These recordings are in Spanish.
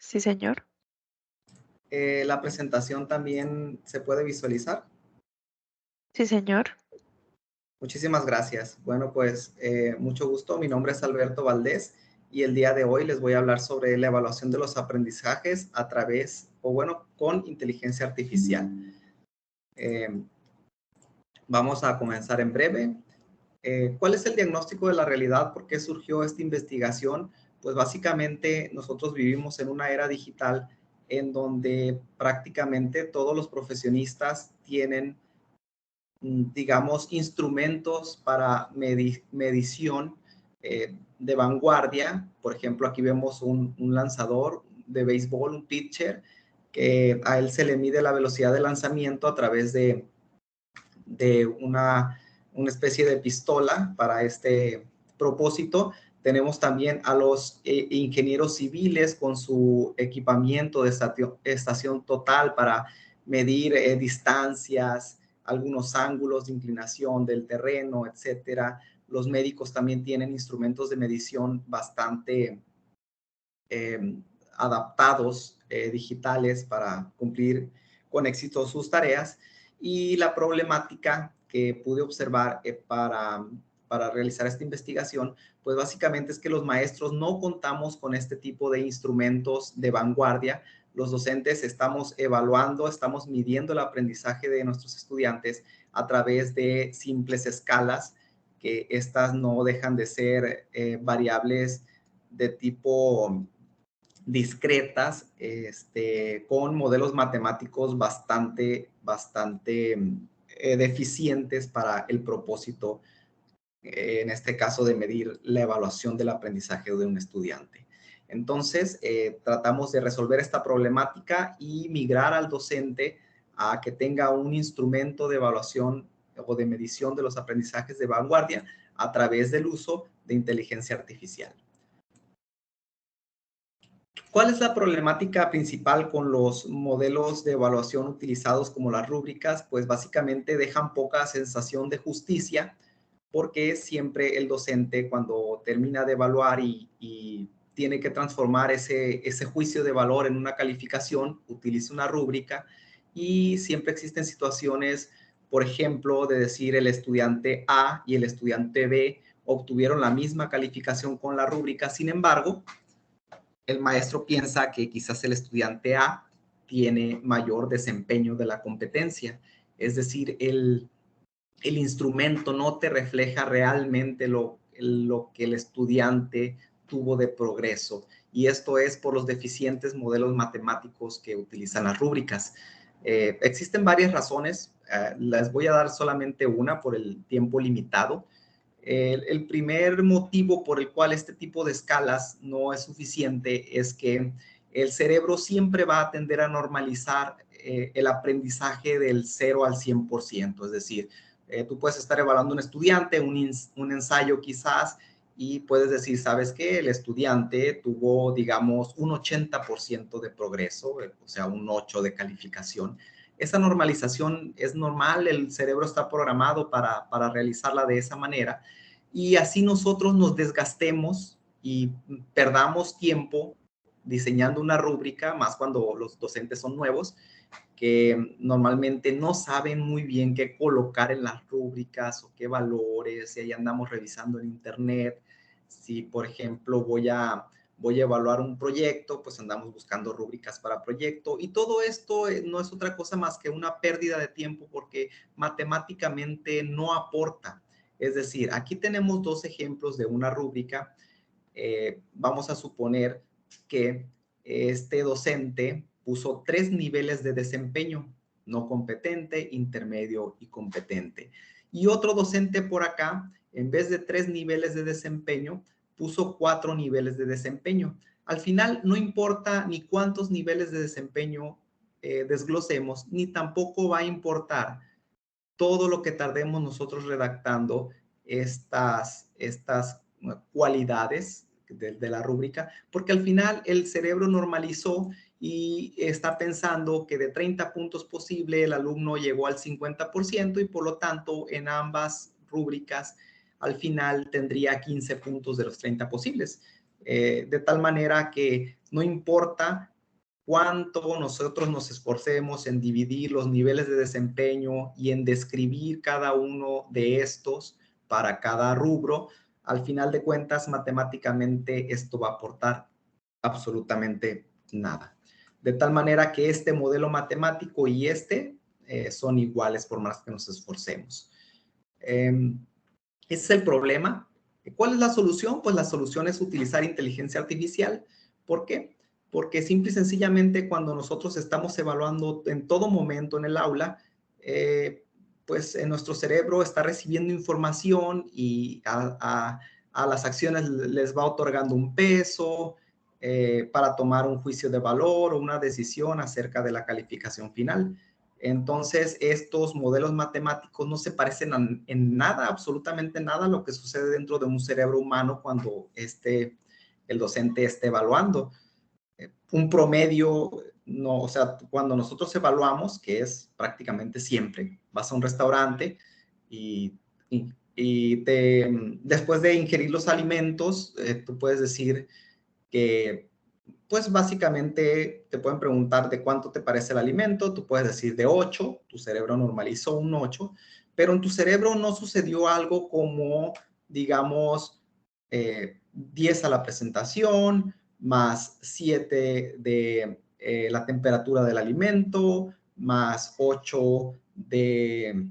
Sí, señor. La presentación también se puede visualizar. Sí, señor. Muchísimas gracias. Bueno, pues mucho gusto. Mi nombre es Alberto Valdés y el día de hoy les voy a hablar sobre la evaluación de los aprendizajes a través, o bueno, con inteligencia artificial. Eh, Vamos a comenzar en breve. ¿Cuál es el diagnóstico de la realidad? ¿Por qué surgió esta investigación? Pues básicamente nosotros vivimos en una era digital en donde prácticamente todos los profesionistas tienen, digamos, instrumentos para medición de vanguardia. Por ejemplo, aquí vemos un lanzador de béisbol, un pitcher, que a él se le mide la velocidad de lanzamiento a través de una especie de pistola para este propósito. Tenemos también a los ingenieros civiles con su equipamiento de estación total para medir distancias, algunos ángulos de inclinación del terreno, etcétera. Los médicos también tienen instrumentos de medición bastante eh, adaptados, digitales, para cumplir con éxito sus tareas. Y la problemática que pude observar para realizar esta investigación, pues básicamente es que los maestros no contamos con este tipo de instrumentos de vanguardia. Los docentes estamos evaluando, estamos midiendo el aprendizaje de nuestros estudiantes a través de simples escalas, que estas no dejan de ser variables de tipo discretas, con modelos matemáticos bastante deficientes para el propósito, en este caso, de medir la evaluación del aprendizaje de un estudiante. Entonces, tratamos de resolver esta problemática y migrar al docente a que tenga un instrumento de evaluación o de medición de los aprendizajes de vanguardia a través del uso de inteligencia artificial. ¿Cuál es la problemática principal con los modelos de evaluación utilizados como las rúbricas? Pues básicamente dejan poca sensación de justicia, porque siempre el docente, cuando termina de evaluar y tiene que transformar ese juicio de valor en una calificación, utiliza una rúbrica, y siempre existen situaciones, por ejemplo, de decir el estudiante A y el estudiante B obtuvieron la misma calificación con la rúbrica. Sin embargo, el maestro piensa que quizás el estudiante A tiene mayor desempeño de la competencia. Es decir, el instrumento no te refleja realmente lo que el estudiante tuvo de progreso. Y esto es por los deficientes modelos matemáticos que utilizan las rúbricas. Existen varias razones. Les voy a dar solamente una por el tiempo limitado. El primer motivo por el cual este tipo de escalas no es suficiente es que el cerebro siempre va a tender a normalizar el aprendizaje del 0 al 100%. Es decir, tú puedes estar evaluando a un estudiante, un ensayo quizás, y puedes decir, ¿sabes qué? El estudiante tuvo, digamos, un 80% de progreso, o sea, un 8 de calificación. Esa normalización es normal, el cerebro está programado para realizarla de esa manera, y así nosotros nos desgastemos y perdamos tiempo diseñando una rúbrica, más cuando los docentes son nuevos, que normalmente no saben muy bien qué colocar en las rúbricas o qué valores, y ahí andamos revisando en internet. Si, por ejemplo, voy a evaluar un proyecto, pues andamos buscando rúbricas para proyecto, y todo esto no es otra cosa más que una pérdida de tiempo, porque matemáticamente no aporta. Es decir, aquí tenemos dos ejemplos de una rúbrica. Vamos a suponer que este docente puso 3 niveles de desempeño: no competente, intermedio y competente. Y otro docente por acá, en vez de 3 niveles de desempeño, puso 4 niveles de desempeño. Al final, no importa ni cuántos niveles de desempeño desglosemos, ni tampoco va a importar todo lo que tardemos nosotros redactando estas cualidades de la rúbrica, porque al final el cerebro normalizó y está pensando que de 30 puntos posible el alumno llegó al 50%, y por lo tanto en ambas rúbricas al final tendría 15 puntos de los 30 posibles. De tal manera que no importa cuánto nosotros nos esforcemos en dividir los niveles de desempeño y en describir cada uno de estos para cada rubro, al final de cuentas, matemáticamente esto va a aportar absolutamente nada. De tal manera que este modelo matemático y son iguales por más que nos esforcemos. Ese es el problema. ¿Cuál es la solución? Pues la solución es utilizar inteligencia artificial. ¿Por qué? Porque simple y sencillamente cuando nosotros estamos evaluando en todo momento en el aula, pues en nuestro cerebro está recibiendo información y a las acciones les va otorgando un peso para tomar un juicio de valor o una decisión acerca de la calificación final. Entonces, estos modelos matemáticos no se parecen en nada, absolutamente nada, a lo que sucede dentro de un cerebro humano cuando el docente esté evaluando. Un promedio, no, o sea, cuando nosotros evaluamos, que es prácticamente siempre, vas a un restaurante y, después de ingerir los alimentos, tú puedes decir que pues básicamente te pueden preguntar de cuánto te parece el alimento, tú puedes decir de 8, tu cerebro normalizó un 8, pero en tu cerebro no sucedió algo como, digamos, 10 a la presentación, más 7 de la temperatura del alimento, más 8 de,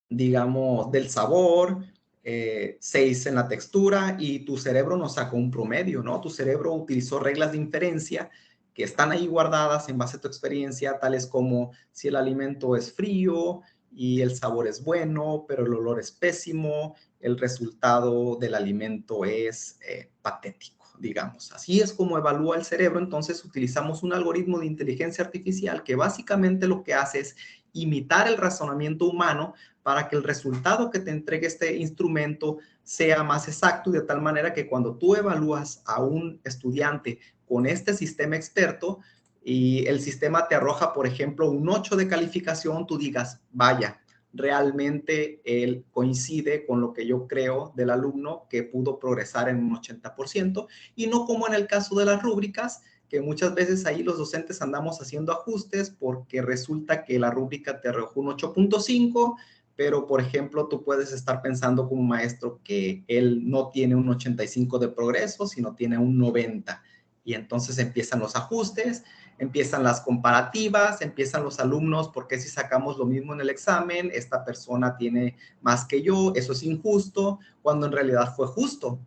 digamos, del sabor, 6 en la textura, y tu cerebro no sacó un promedio, ¿no? Tu cerebro utilizó reglas de inferencia que están ahí guardadas en base a tu experiencia, tales como si el alimento es frío y el sabor es bueno, pero el olor es pésimo, el resultado del alimento es patético, digamos. Así es como evalúa el cerebro. Entonces utilizamos un algoritmo de inteligencia artificial que básicamente lo que hace es imitar el razonamiento humano para que el resultado que te entregue este instrumento sea más exacto, y de tal manera que cuando tú evalúas a un estudiante con este sistema experto y el sistema te arroja, por ejemplo, un 8 de calificación, tú digas, vaya, realmente él coincide con lo que yo creo del alumno, que pudo progresar en un 80%, y no como en el caso de las rúbricas, que muchas veces ahí los docentes andamos haciendo ajustes porque resulta que la rúbrica te arrojó un 8.5, pero por ejemplo tú puedes estar pensando como maestro que él no tiene un 85 de progreso, sino tiene un 90. Y entonces empiezan los ajustes, empiezan las comparativas, empiezan los alumnos, porque si sacamos lo mismo en el examen, esta persona tiene más que yo, eso es injusto, cuando en realidad fue justo,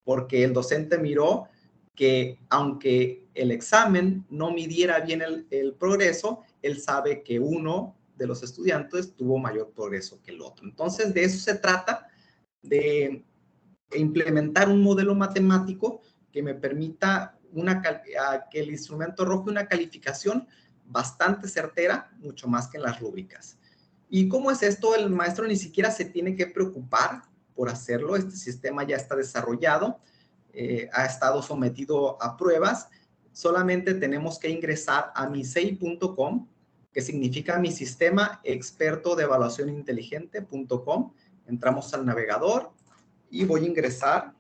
porque el docente miró que aunque el examen no midiera bien el progreso, él sabe que uno de los estudiantes tuvo mayor progreso que el otro. Entonces, de eso se trata, de implementar un modelo matemático que me permita que el instrumento arroje una calificación bastante certera, mucho más que en las rúbricas. ¿Y cómo es esto? El maestro ni siquiera se tiene que preocupar por hacerlo. Este sistema ya está desarrollado, ha estado sometido a pruebas. Solamente tenemos que ingresar a misei.com, que significa mi sistema experto de evaluación inteligente.com. Entramos al navegador y voy a ingresar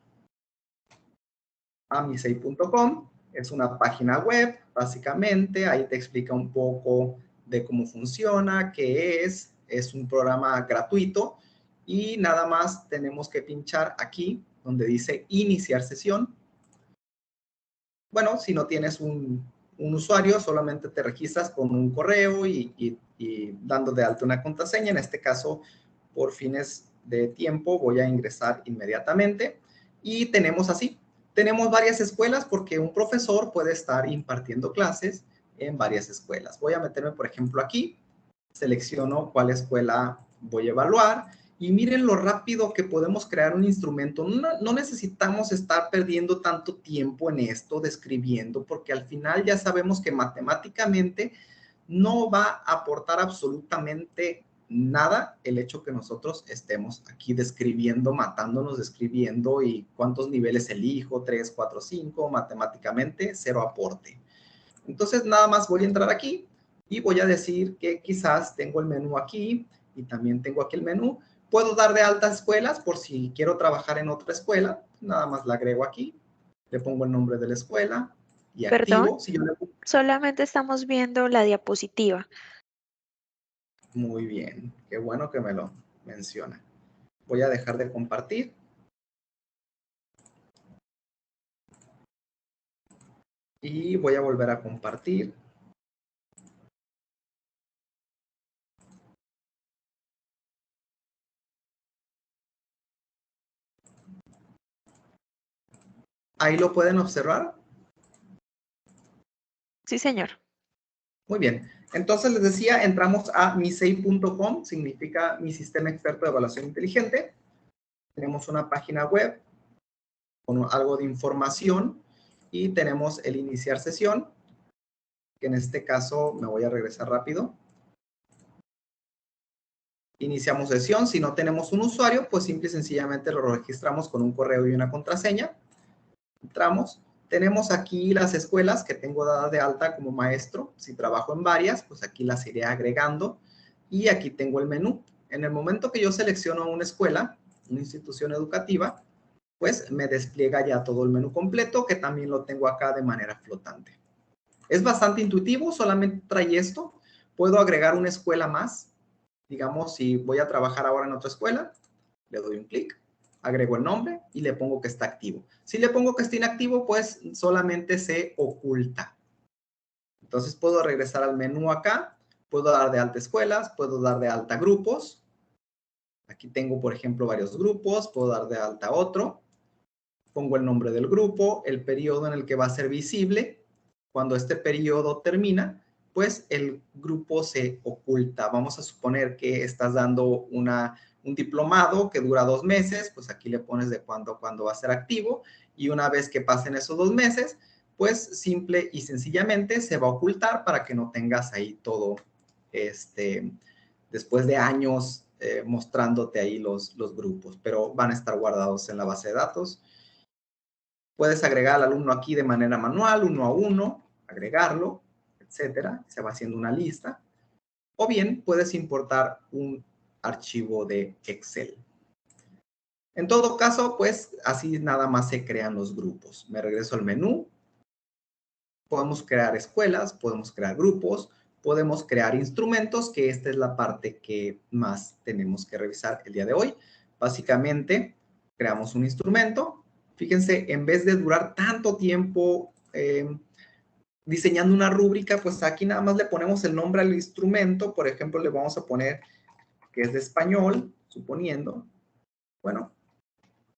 a misei.com. Es una página web, básicamente. Ahí te explica un poco de cómo funciona, qué es un programa gratuito, y nada más tenemos que pinchar aquí donde dice iniciar sesión. Bueno, si no tienes un usuario, solamente te registras con un correo y dando de alta una contraseña. En este caso, por fines de tiempo, voy a ingresar inmediatamente. Y tenemos varias escuelas, porque un profesor puede estar impartiendo clases en varias escuelas. Voy a meterme, por ejemplo, aquí, selecciono cuál escuela voy a evaluar, y miren lo rápido que podemos crear un instrumento. No necesitamos estar perdiendo tanto tiempo en esto, describiendo, porque al final ya sabemos que matemáticamente no va a aportar absolutamente nada el hecho que nosotros estemos aquí describiendo, matándonos describiendo, y cuántos niveles elijo, 3, 4, 5, matemáticamente cero aporte. Entonces nada más voy a entrar aquí y voy a decir que quizás tengo el menú aquí y también tengo aquí el menú. Puedo dar de alta escuelas por si quiero trabajar en otra escuela. Nada más la agrego aquí, le pongo el nombre de la escuela y Perdón, activo. Si yo solamente estamos viendo la diapositiva. Muy bien, qué bueno que me lo menciona. Voy a dejar de compartir. Y voy a volver a compartir. Ahí lo pueden observar. Sí, señor. Muy bien. Entonces les decía, entramos a misei.com, significa mi sistema experto de evaluación inteligente. Tenemos una página web con algo de información y tenemos el iniciar sesión, que en este caso me voy a regresar rápido. Iniciamos sesión. Si no tenemos un usuario, pues simple y sencillamente lo registramos con un correo y una contraseña. Entramos. Tenemos aquí las escuelas que tengo dadas de alta como maestro. Si trabajo en varias, pues aquí las iré agregando. Y aquí tengo el menú. En el momento que yo selecciono una escuela, una institución educativa, pues me despliega ya todo el menú completo, que también lo tengo acá de manera flotante. Es bastante intuitivo, solamente trae esto. Puedo agregar una escuela más. Digamos, si voy a trabajar ahora en otra escuela, le doy un clic, agrego el nombre y le pongo que está activo. Si le pongo que está inactivo, pues solamente se oculta. Entonces puedo regresar al menú acá, puedo dar de alta escuelas, puedo dar de alta grupos. Aquí tengo, por ejemplo, varios grupos, puedo dar de alta otro. Pongo el nombre del grupo, el periodo en el que va a ser visible. Cuando este periodo termina, pues el grupo se oculta. Vamos a suponer que estás dando un diplomado que dura 2 meses, pues aquí le pones de cuándo a cuándo va a ser activo, y una vez que pasen esos 2 meses, pues simple y sencillamente se va a ocultar para que no tengas ahí todo, después de años mostrándote ahí los grupos, pero van a estar guardados en la base de datos. Puedes agregar al alumno aquí de manera manual, uno a uno, agregarlo, etcétera. Se va haciendo una lista. O bien puedes importar un archivo de Excel. En todo caso, pues así nada más se crean los grupos. Me regreso al menú. Podemos crear escuelas, podemos crear grupos, podemos crear instrumentos, que esta es la parte que más tenemos que revisar el día de hoy. Básicamente, creamos un instrumento. Fíjense, en vez de durar tanto tiempo diseñando una rúbrica, pues aquí nada más le ponemos el nombre al instrumento. Por ejemplo, le vamos a poner que es de español, suponiendo. Bueno,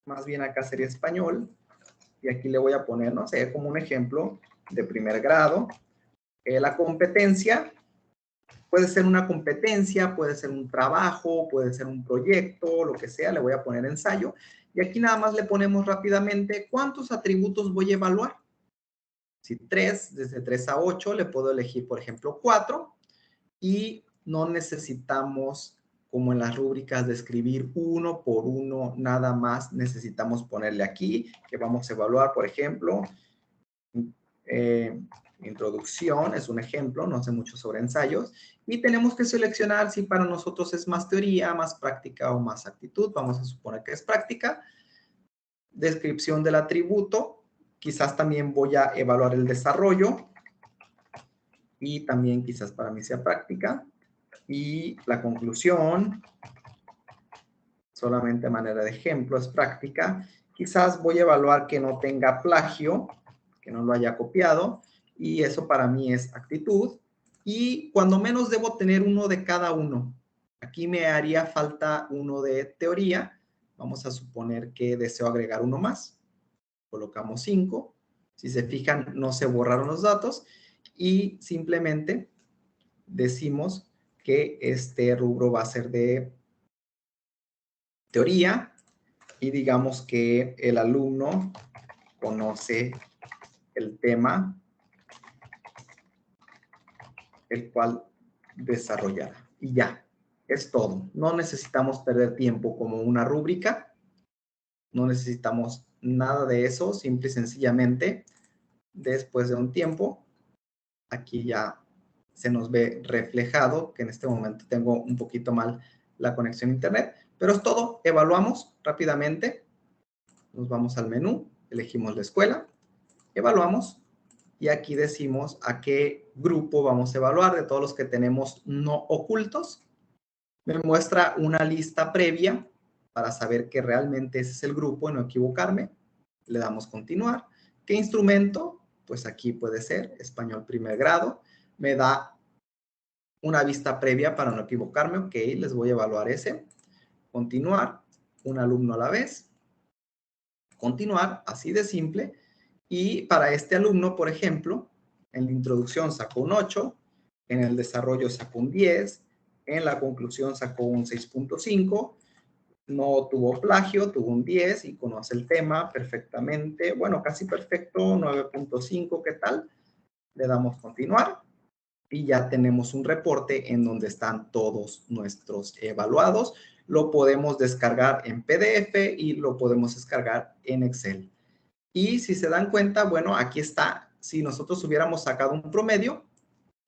más bien acá sería español. Y aquí le voy a poner, no sé, como un ejemplo de primer grado. La competencia puede ser una competencia, puede ser un trabajo, puede ser un proyecto, lo que sea. Le voy a poner ensayo. Y aquí nada más le ponemos rápidamente cuántos atributos voy a evaluar. Si 3, desde 3 a 8, le puedo elegir, por ejemplo, 4. Y no necesitamos, como en las rúbricas, de escribir uno por uno, nada más necesitamos ponerle aquí, que vamos a evaluar, por ejemplo, introducción, es un ejemplo, no sé mucho sobre ensayos, y tenemos que seleccionar si para nosotros es más teoría, más práctica o más actitud. Vamos a suponer que es práctica. Descripción del atributo, quizás también voy a evaluar el desarrollo, y también quizás para mí sea práctica. Y la conclusión, solamente a manera de ejemplo, es práctica. Quizás voy a evaluar que no tenga plagio, que no lo haya copiado, y eso para mí es actitud. Y cuando menos debo tener uno de cada uno. Aquí me haría falta uno de teoría. Vamos a suponer que deseo agregar uno más. Colocamos 5. Si se fijan, no se borraron los datos. Y simplemente decimos que este rubro va a ser de teoría y digamos que el alumno conoce el tema el cual desarrollará. Y ya, es todo. No necesitamos perder tiempo como una rúbrica, no necesitamos nada de eso, simple y sencillamente, después de un tiempo, aquí ya se nos ve reflejado, que en este momento tengo un poquito mal la conexión a internet, pero es todo. Evaluamos rápidamente, nos vamos al menú, elegimos la escuela, evaluamos y aquí decimos a qué grupo vamos a evaluar de todos los que tenemos no ocultos. Me muestra una lista previa para saber que realmente ese es el grupo y no equivocarme. Le damos continuar. ¿Qué instrumento? Pues aquí puede ser español primer grado. Me da una vista previa para no equivocarme. Ok, les voy a evaluar ese. Continuar, un alumno a la vez. Continuar, así de simple. Y para este alumno, por ejemplo, en la introducción sacó un 8, en el desarrollo sacó un 10, en la conclusión sacó un 6.5, no tuvo plagio, tuvo un 10 y conoce el tema perfectamente, bueno, casi perfecto, 9.5, ¿qué tal? Le damos continuar y ya tenemos un reporte en donde están todos nuestros evaluados. Lo podemos descargar en PDF y lo podemos descargar en Excel. Y si se dan cuenta, bueno, aquí está. Si nosotros hubiéramos sacado un promedio,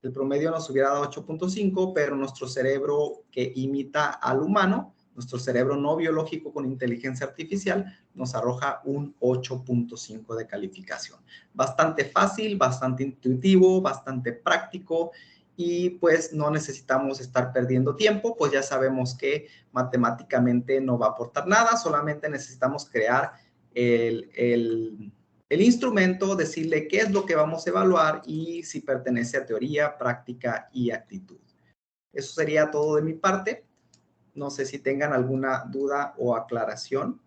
el promedio nos hubiera dado 8.5, pero nuestro cerebro que imita al humano, nuestro cerebro no biológico con inteligencia artificial, nos arroja un 8.5 de calificación. Bastante fácil, bastante intuitivo, bastante práctico y pues no necesitamos estar perdiendo tiempo, pues ya sabemos que matemáticamente no va a aportar nada, solamente necesitamos crear el instrumento, decirle qué es lo que vamos a evaluar y si pertenece a teoría, práctica y actitud. Eso sería todo de mi parte. No sé si tengan alguna duda o aclaración.